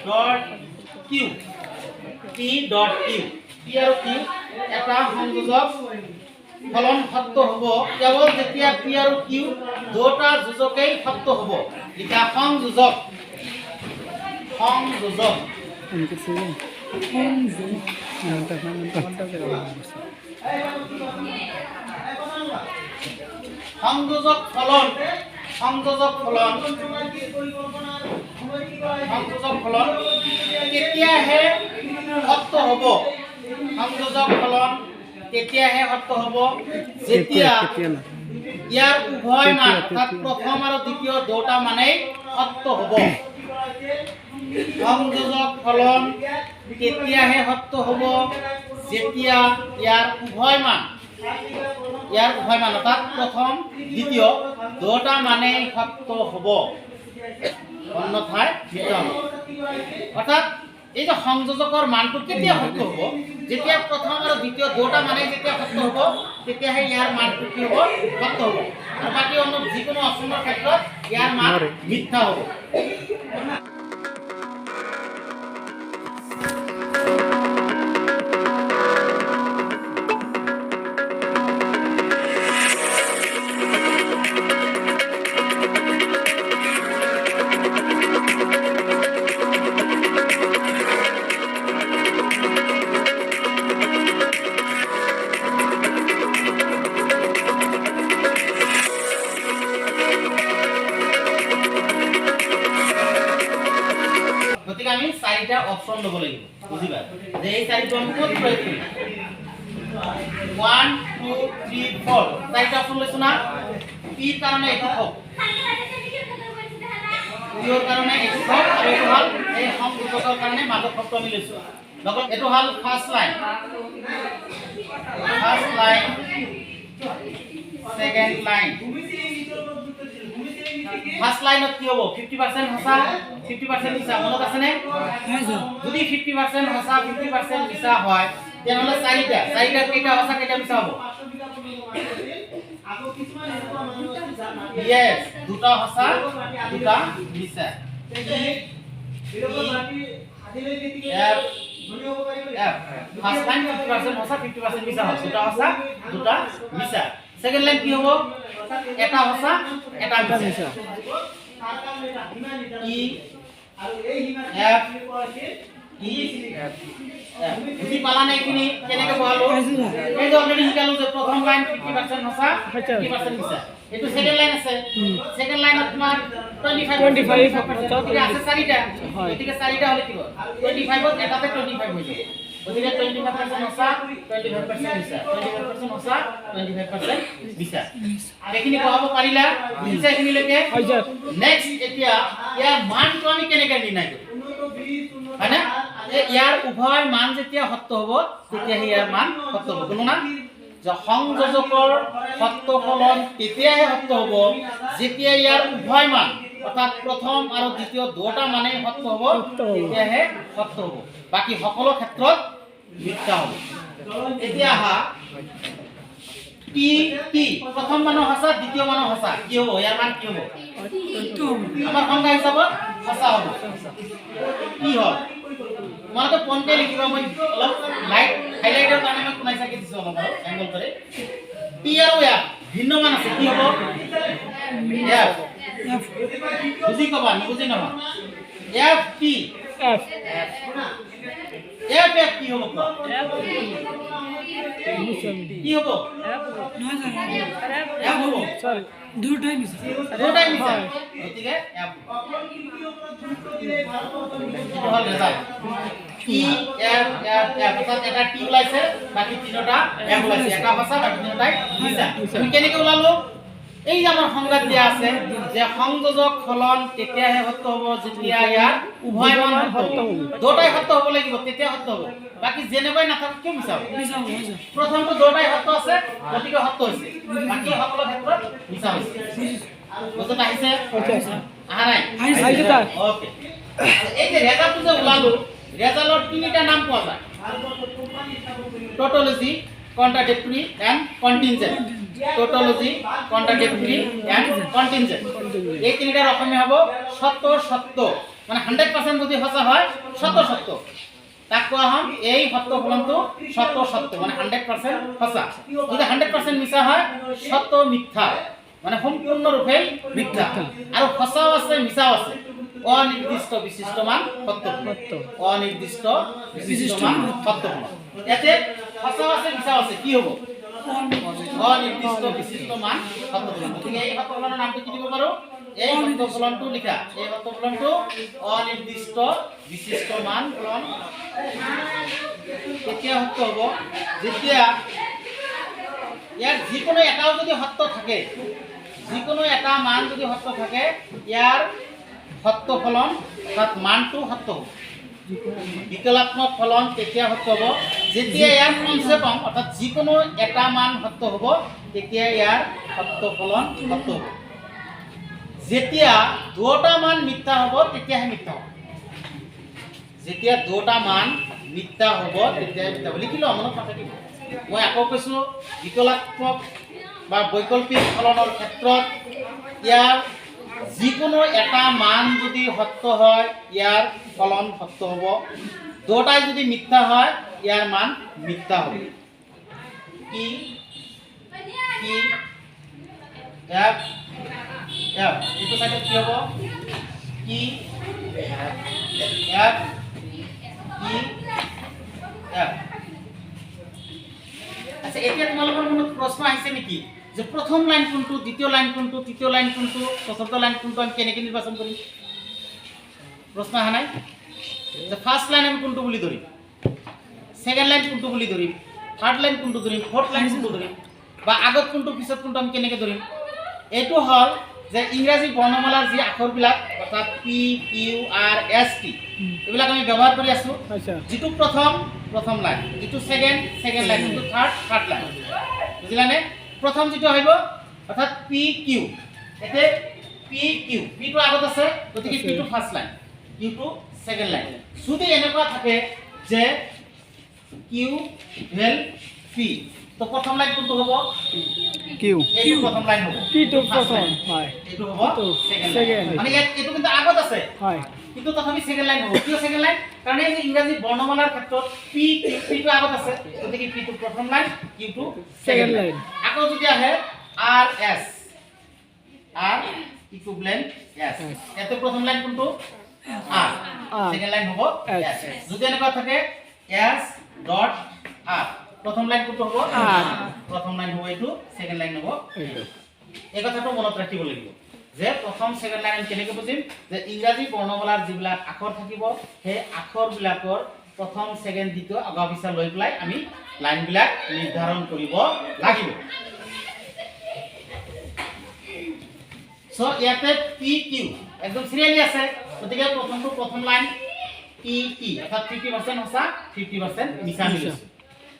Dot Q P dot Q P আৰু Q এটা সংযোজক ফলন সত্য হ'ব কেৱল যেতিয়া পি আৰু কিউ দুটা যোজকেই সত্য হ'ব। এতিয়া সংযোজক সংযোজক ফলন তেতিয়াহে সত্য হ'ব। সংযোজক ফলন তেতিয়াহে সত্য হ'ব যেতিয়া ইয়াৰ উভয় মান অৰ্থাৎ প্ৰথম আৰু দ্বিতীয় দুটা মানেই সত্য হ'ব। সংযোজক ফলন তেতিয়াহে সত্য হ'ব যেতিয়া ইয়াৰ উভয় মান অৰ্থাৎ প্ৰথম দ্বিতীয় দুটা মানেই সত্য হ'ব, অন্যথায় মিথ্যা হ'ব। অৰ্থাৎ এই যে সংযোজকৰ মানটো কেতিয়া সত্য হ'ব? যেতিয়া প্ৰথম আৰু দ্বিতীয় দুটা মানে যেতিয়া সত্য হ'ব তেতিয়াহে ইয়াৰ মানটো কি হ'ব? সত্য হ'ব। আৰু বাকী অন্য যিকোনো অপচনৰ ক্ষেত্ৰত ইয়াৰ মান মিথ্যা হ'ব। গতিকে আমি চাৰিটা অপচন ল'ব লাগিব, বুজিবা যে এই চাৰিটা আমি ক'ত প্ৰয়োগ কৰিম। 1 2 3 4 চাৰিটা অপচন লৈছো না। পিৰ কাৰণে এইটো হওক, পিৰ কাৰণে এইটো হওক, আৰু এইটো হ'ল এই সংযোজকৰ কাৰণে মাজত শব্দ আমি লৈছো। লগত এইটো হ'ল first line, second line. First লাইনত কি হ'ব? 50% সঁচা 50% মিছা, মনত আছে নে? যদি 50% সঁচা 50% মিছা হয় তেনেহলে চাৰিটা কেইটা সঁচা কেইটা মিছা হ'ব? ইয়েস, দুটা সঁচা দুটা মিছা। ফার্স্ট লাইন 50% সঁচা 50% মিছা হয়, দুটা সঁচা দুটা মিছা। সেকেন্ড লাইন কি হ'ব? এটা সঁচা এটা মিছা। ই এফ ই এফ বুজি পালা নে? এইখিনি কেনেকৈ বহালো? এই যে অলৰেডি শিকালো যে প্ৰথম লাইন 50% সঁচা 50% মিছা। এইটো সেকেন্ড লাইন আছে, সেকেন্ড লাইনত তোমাৰ 25% আছে চাৰিটা, গতিকে চাৰিটা হলে কি হ'ব? 25ত এটাতে 25 হৈ যাব। গতিকে 25% সঁচা 25% মিছা, 25% সঁচা 25% মিছা। এইখিনি বহাব পাৰিলা? বুজিছা এইখিনিলৈকে? নেক্সট এতিয়া ইয়াৰ মানটো আমি কেনেকৈ নিৰ্ণয় কৰিম? হয়নে? ইয়াৰ উভয় মান যেতিয়া সত্য হ'ব তেতিয়াহে ইয়াৰ মান সত্য হ'ব। কোনো না যে সংযোজকৰ সত্য ফলন তেতিয়াহে সত্য হ'ব যেতিয়া ইয়াৰ উভয় মান অৰ্থাৎ প্ৰথম আৰু দ্বিতীয় দুটা মানেই সত্য হ'ব, তেতিয়াহে সত্য হ'ব। বাকী সকলো ক্ষেত্ৰত মিথ্যা হ'ব। এতিয়া আহা টি টি প্ৰথম মানৰ সঁচা দ্বিতীয় মানৰ সঁচা কি হ'ব? ইয়াৰ মান কি হ'ব? আমাৰ সংখ্যা হিচাপত সঁচা হ'ব। কি হ'ল? তোমালোকে পইণ্টে লিখিবা, মই অলপ লাইট হাইলাইটৰ কাৰণে মই কোনাই চাকি দিছো অলপ এংগল কৰি। টি আৰু এফ ভিন্ন মান আছে, কি হ'ব? এফ বুজি কবা, নুবুজি নহয়। F T F F F কি হ'ব? কি হ'ব? এফ হ'ব। সরি দুটাই মিছা, গতিকে এফ হল result. T F F F অর্থাৎ এটা টি ওলাইছে, বাকি তিনটা এফ ওলাইছে। এটা ভাষা বাকি তিনটাই মিছা। আমি কেনেকৈ ওলালো? এই যে আমার সংজ্ঞাত দিয়া আছে যে সংযোজক ফলন তেতিয়াহে সত্য হ'ব যেতিয়া ইয়াৰ উভয় মান সত্য হ'ব। দুটাই সত্য হ'ব লাগিব, তেতিয়া সত্য হ'ব। বাকি যেনেকৈ নাথাকক কিয় মিছা হ'ব? প্ৰথমটো দুটাই সত্য আছে, গতিকে সত্য হৈছে। বাকি সকলো ক্ষেত্ৰত মিছা হৈছে। বুজত আহিছে? আহা নাই? ওকে। এই যে ৰেজাল্টটো যে ওলালো, ৰেজাল্টৰ তিনিটা নাম পোৱা যায়: tautology, contradictory and contingent. Tautology, contradictory and contingent. এই তিনিটার অসমীয়া হ'ব সত্য সত্য মানে 100% যদি সঁচা হয় সত্য সত্য তাক কোৱা হয় এই সত্য ফলনটো সত্য সত্য মানে 100% সঁচা যদি 100% মিছা হয় সত্য মিথ্যা মানে সম্পূৰ্ণৰূপে মিথ্যা আৰু সঁচাও আছে মিছাও আছে অনিৰ্দিষ্ট বিশিষ্ট মান সত্য অনিৰ্দিষ্ট বিশিষ্ট মান সত্য ইয়াতে সঁচাও আছে মিছাও আছে কি হ'ব অনিৰ্দিষ্ট বিশিষ্ট মান সত্য গতিকে এই সত্য ফলনৰ নামটো কি দিব পাৰো এই সত্য ফলনটো লিখা এই সত্য ফলনটো অনিৰ্দিষ্ট বিশিষ্ট মান ফলন কেতিয়া সত্য হ'ব যেতিয়া ইয়াৰ যিকোনো এটাও যদি সত্য থাকে যিকোনো এটা মান যদি সত্য থাকে ইয়াৰ সত্য ফলন অৰ্থাৎ মানটো সত্য হ'ব বিকলাত্মক ফলন তেতিয়া সত্য হ'ব যেতিয়া ইয়াৰ কমসে কম অৰ্থাৎ যিকোনো এটা মান সত্য হ'ব তেতিয়া ইয়াৰ সত্য ফলন সত্য হ'ব যেতিয়া দুটা মান মিথ্যা হ'ব তেতিয়াহে মিথ্যা হ'ব যেতিয়া দুটা মান মিথ্যা হ'ব তেতিয়া মিথ্যা হ'ব লিখিলো মনত নাথাকিব মই আকৌ কৈছো বিকলাত্মক বা বৈকল্পিক ফলনৰ ক্ষেত্ৰত ইয়াৰ যিকোনো এটা মান যদি সত্য হয় ইয়াৰ ফলন সত্য হ'ব দুটাই যদি মিথ্যা হয় ইয়াৰ মান মিথ্যা হ'ব কি কি এফ এফ এইটো সাইডে কি হ'ব কি এফ কি এফ আচ্ছা এতিয়া তোমালোকৰ মনত প্ৰশ্ন আহিছে নেকি যে প্ৰথম লাইন কোনটো দ্বিতীয় লাইন কোনটো তৃতীয় লাইন কোনটো চতুৰ্থ লাইন কোনটো আমি কেনেকৈ নিৰ্বাচন কৰিম প্ৰশ্ন আহা নাই যে ফাৰ্স্ট লাইন আমি কোনটো বুলি ধৰিম সেকেন্ড লাইন কোনটো বুলি ধৰিম থাৰ্ড লাইন কোনটো ধৰিম ফৰ্থ লাইন কোনটো ধৰিম বা আগত কোনটো পিছত কোনটো আমি কেনেকৈ ধৰিম এইটো হল যে ইংৰাজী বৰ্ণমালাৰ যি আখৰবিলাক অৰ্থাৎ P Q R S T এইবিলাক আমি ব্যৱহাৰ কৰি আছো যিটো প্ৰথম লাইন যিটো সেকেন্ড লাইন যিটো থাৰ্ড লাইন বুজিলানে প্ৰথম যেটো আহিব অৰ্থাৎ পি কিউ এতে পি কিউ পি টো আগত আছে গতিকে পি টো ফার্স্ট লাইন কিউ টো সেকেন্ড লাইন যদি এনেকুৱা থাকে যে কিউ ভেল পি তো প্ৰথম লাইন কোনটো হ'ব কিউ এইটো প্ৰথম লাইন হ'ব পি টো প্ৰথম হয় এইটো হ'ব সেকেন্ড মানে এইটো কিন্তু আগত আছে হয় কিন্তু তথাপি সেকেন্ড লাইন হ'ব কিয় সেকেন্ড লাইন কাৰণ এই যে ইংৰাজী বৰ্ণমালাৰ ক্ষেত্ৰত পি টো আগত আছে গতিকে পি টো প্ৰথম লাইন কিউ টো সেকেন্ড লাইন আকৌ যদি আহে আর এস আর ইকুইভ্যালেন্ট এস এতে প্রথম লাইন কোনটো আর সেকেন্ড লাইন হ'ব এস যদি এনেকুৱা থাকে এস ডট আর প্রথম লাইন কোনটো হ'ব আর প্রথম লাইন হ'ব এইটো সেকেন্ড লাইন হ'ব এইটো এই কথাটো মনত ৰাখিব লাগিব যে প্ৰথম সেকেন্ড লাইন কেনেকৈ বুজিম যে ইংৰাজী বৰ্ণমালাৰ যিবিলাক আখৰ থাকিব সেই আখৰবিলাকৰ প্ৰথম সেকেন্ড দ্বিতীয় আগা পিছা লৈ পেলাই আমি লাইনবিলাক নিৰ্ধাৰণ কৰিব লাগিব সো ইয়াতে পি কিউ একদম সিৰিয়ালি আছে গতিকে প্ৰথম লাইন পি টি অৰ্থাৎ 50% হসা 50% মিছা মিলিছে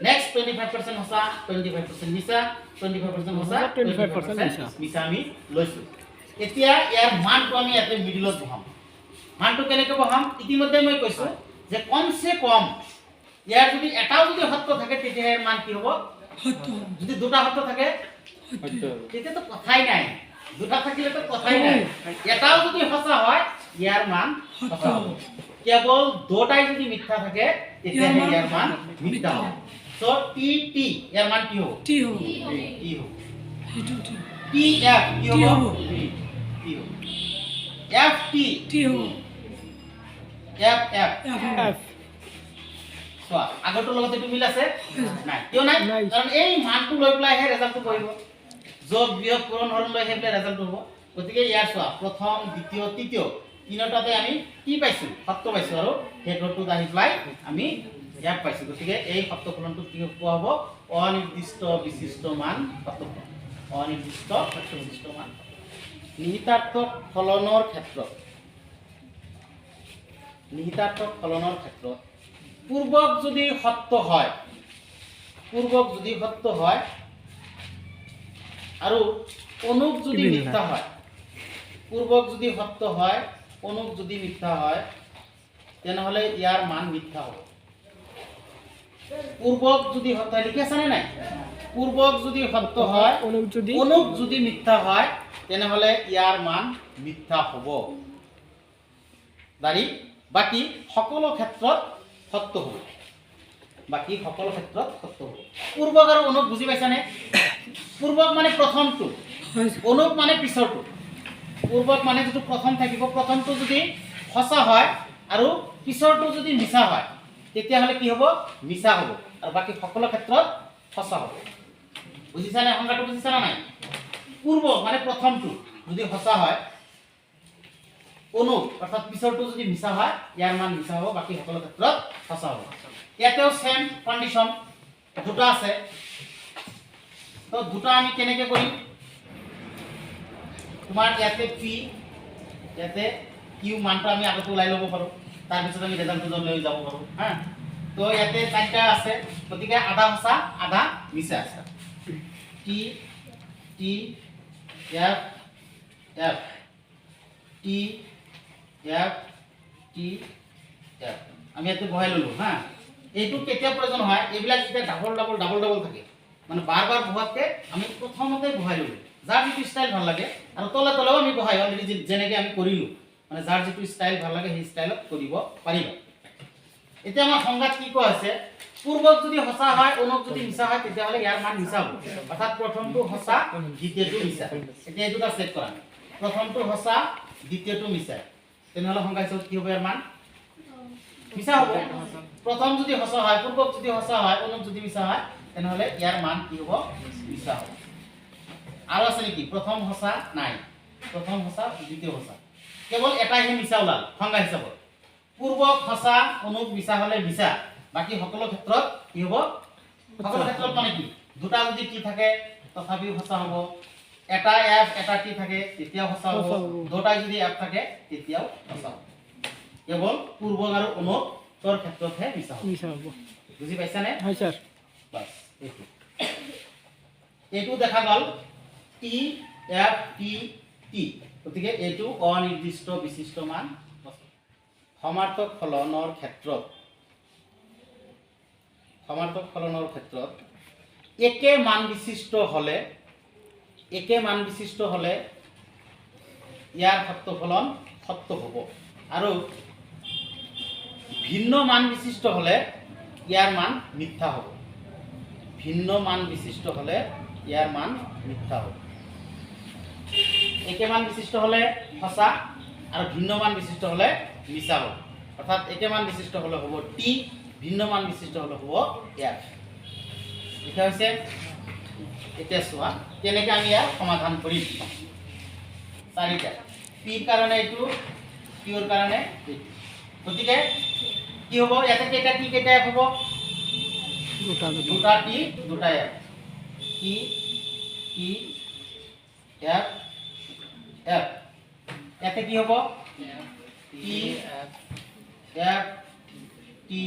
নেক্সট 25% হসা 25% মিছা 25% হসা 25% মিছা আমি লৈছো এতিয়া ইয়াৰ মানটো আমি ইয়াতে মিডিলত বহাম মানটো কেনেকৈ বহাম ইতিমধ্যে মই কৈছো যে কমসে কম ইয়াৰ যদি এটাও যদি সত্য থাকে তেতিয়া ইয়াৰ মান কি হ'ব সত্য যদি দুটা সত্য থাকে সত্য তেতিয়া তো কথাই নাই দুটা থাকিলে তো কথাই নাই এটাও যদি সঁচা হয় ইয়াৰ মান সঁচা হ'ব কেৱল দুটাই যদি মিথ্যা থাকে তেতিয়া ইয়াৰ মান মিথ্যা হ'ব সো টি টি ইয়াৰ মান কি হ'ব টি হ'ব টি হ'ব টি এফ কি হ'ব টি হ'ব এফ টি টি হ'ব এফ এফ এফ সো আগৰটো লগত এইটো মিল আছে নাই কিয় নাই কাৰণ এই মানটো লৈ পেলাই হে ৰেজাল্টটো কৰিব যোগ বিয়োগ পূৰণ হৰণ লৈ হেবলে ৰেজাল্ট হ'ব গতিকে ইয়াৰ চোৱা প্ৰথম দ্বিতীয় তৃতীয় তিনিটাতে আমি কি পাইছো সত্য পাইছো আৰু হেডৰটো আহি পেলাই আমি ইয়াক পাইছো গতিকে এই সত্য ফলনটো কি কোৱা হ'ব অনিৰ্দিষ্ট বিশিষ্ট মান সত্য ফলন অনিৰ্দিষ্ট বিশিষ্ট মান নিহিতাৰ্থক ফলনৰ ক্ষেত্ৰত পূৰ্বক যদি সত্য হয় আৰু অনুক যদি মিথ্যা হয় পূৰ্বক যদি সত্য হয় অনুক যদি মিথ্যা হয় তেনেহলে ইয়াৰ মান মিথ্যা হ'ব পূৰ্বক যদি সত্য লিখি আছে নাই পূৰ্বক যদি সত্য হয় অনুক যদি মিথ্যা হয় তেনেহলে ইয়াৰ মান মিথ্যা হ'ব দাড়ি বাকি সকলো ক্ষেত্ৰত সত্য হ'ব বাকি সকলো ক্ষেত্ৰত সত্য হ'ব পূৰ্বক আৰু অনুক বুজি পাইছানে পূৰ্বক মানে প্ৰথমটো অনুক মানে পিছৰটো পূৰ্বক মানে যেটো প্ৰথম থাকিব প্ৰথমটো যদি সঁচা হয় আৰু পিছৰটো যদি মিছা হয় তেতিয়া হলে কি হ'ব মিছা হ'ব আৰু বাকি সকলো ক্ষেত্ৰত সঁচা হ'ব বুজিছানে সংজ্ঞাটো বুজিছা না নাই পূৰ্বক মানে প্ৰথমটো যদি সঁচা হয় অনুক অৰ্থাৎ পিছৰটো যদি মিছা হয় ইয়াৰ মান মিছা হ'ব বাকি সকলো ক্ষেত্ৰত সঁচা হ'ব ইয়াতেও সেম কন্ডিশন দুটা আছে তো দুটা আমি কেনেকৈ কৰিম তোমাৰ ইয়াতে পি ইয়াতে কিউ মানটো আমি আগতে ওলাই ল'ব পাৰোঁ তাৰ পিছত আমি ৰেজাল্টটো লৈ যাব পাৰোঁ হা তো ইয়াতে চাৰিটা আছে গতিকে আধা সঁচা আধা মিছা আছে T T F F T F T F আমি ইয়াতে বহাই ল'লোঁ হা এইটো কেতিয়া প্ৰয়োজন হয় এইবিলাক যেতিয়া ডাবল ডাবল ডাবল ডাবল থাকে মানে বাৰ বাৰ বহাতকৈ আমি প্ৰথমতে বহাই ল'লোঁ যাৰ যিটো ষ্টাইল ভাল লাগে আৰু তলে তলেও আমি বহাই অলৰেডি যেনেকৈ আমি কৰিলোঁ মানে যাৰ যিটো ষ্টাইল ভাল লাগে সেই ষ্টাইলত কৰিব পাৰিবা এতিয়া আমাৰ সংজ্ঞাত কি কোৱা আছে পূৰ্বক যদি সঁচা হয় অনুক যদি মিছা হয় তেতিয়াহ'লে ইয়াৰ মান মিছা হ'ব অৰ্থাৎ প্ৰথমটো সঁচা দ্বিতীয়টো মিছা এতিয়া এইটো এটা চেক কৰা প্ৰথমটো সঁচা দ্বিতীয়টো মিছা তেনেহ'লে সংজ্ঞা হিচাপত কি হ'ব ইয়াৰ মান মিছা হ'ব প্ৰথম যদি সঁচা হয় পূৰ্বক যদি সঁচা হয় অনুক যদি মিছা হয় তেনেহ'লে ইয়াৰ মান কি হ'ব মিছা হ'ব আৰু আছে নেকি প্ৰথম সঁচা নাই প্ৰথম সঁচা দ্বিতীয় সঁচা কেৱল এটাইহে মিছা ওলাল সংজ্ঞা হিচাপত পূৰ্বক সঁচা অনুক মিছা হ'লে মিছা বাকি সকলো ক্ষেত্ৰত কি হ'ব সকলো ক্ষেত্ৰত মানে কি দুটা যদি টি থাকে তথাপিও সঁচা হ'ব এটা এফ এটা টি থাকে তেতিয়াও সঁচা হ'ব দুটাই যদি এফ থাকে তেতিয়াও সঁচা হ'ব কেৱল পূৰ্বক আৰু অনুকৰ ক্ষেত্ৰতহে মিছা হ'ব বুজি পাইছানে হয় স্যার বাস এইটো দেখা গ'ল টি এফ টি টি গতিকে এইটো অনিৰ্দিষ্ট বিশিষ্ট মান সমাৰ্থক ফলনৰ ক্ষেত্ৰত একে মান বিশিষ্ট হ'লে ইয়াৰ সত্য ফলন সত্য হ'ব আৰু ভিন্ন মান বিশিষ্ট হ'লে ইয়াৰ মান মিথ্যা হ'ব ভিন্ন মান বিশিষ্ট হ'লে ইয়াৰ মান মিথ্যা হ'ব একে মান বিশিষ্ট হ'লে সঁচা আৰু ভিন্ন মান বিশিষ্ট হ'লে মিছা হ'ব অৰ্থাৎ একে মান বিশিষ্ট হ'লে হ'ব টি ভিন্ন মান বিশিষ্ট হ'লে হ'ব এফ লিখা হৈছে এতিয়া চোৱা কেনেকৈ আমি ইয়াৰ সমাধান কৰিম চাৰিটা পিৰ কাৰণে এইটো কিউৰ কাৰণে এইটো গতিকে কি হ'ব ইয়াতে কেইটা টি কেইটা এফ হ'ব দুটা টি দুটা F T T F F ইয়াতে কি হ'ব টি এফ টি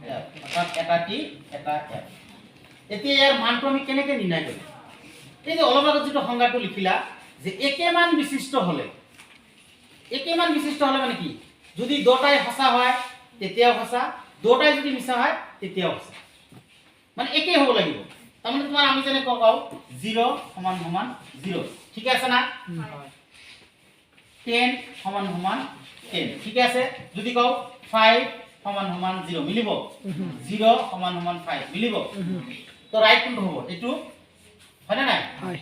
এফ অৰ্থাৎ এটা টি এটা এফ এতিয়া ইয়াৰ মানটো আমি কেনেকৈ নিৰ্ণয় কৰিম এই যে অলপ আগত যিটো সংজ্ঞাটো লিখিলা যে একে মান বিশিষ্ট হ'লে মানে কি যদি দুটাই সঁচা হয় তেতিয়াও সঁচা দুটাই যদি মিছা হয় তেতিয়াও সঁচা মানে একেই হ'ব লাগিব তাৰমানে তোমাৰ আমি যেনে কওঁ 0 সমান সমান 0 ঠিক আছে না 10 সমান সমান 10 ঠিক আছে যদি কওঁ 5 সমান সমান 0 মিলিব 0 সমান সমান 5 মিলিব তো রাইট কোনটো হ'ব এটো হয় না নাই হয়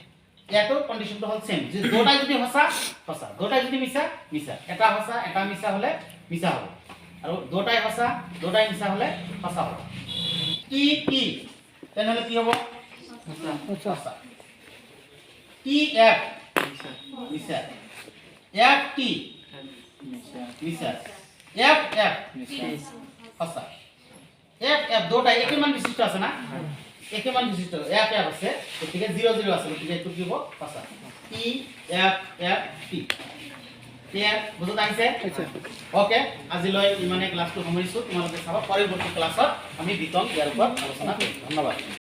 ইয়াতো কন্ডিশনটো হল সেম যে দুটাই যদি সঁচা সঁচা দুটাই যদি মিছা মিছা এটা সঁচা এটা মিছা হলে মিছা হ'ব আৰু দুটাই সঁচা দুটাই মিছা হলে সঁচা হ'ব টি টি তেনেহলে কি হ'ব সঁচা টি এফ মিছা এফ টি মিছা এফ এফ সঁচা এফ এফ দুটাই একে মান বিশিষ্ট আছে না একে মান বিশিষ্ট এফ এফ আছে গতিকে 0 0 আছে গতিকে এটো কি হ'ব সঁচা T F F T clear বুজত আহিছে ওকে আজিলৈ ইমানে ক্লাছটো সামৰিছো তোমালোকে চাবা পৰৱৰ্তী ক্লাছত আমি বিতং ইয়াৰ ওপৰত আলোচনা কৰিম ধন্যবাদ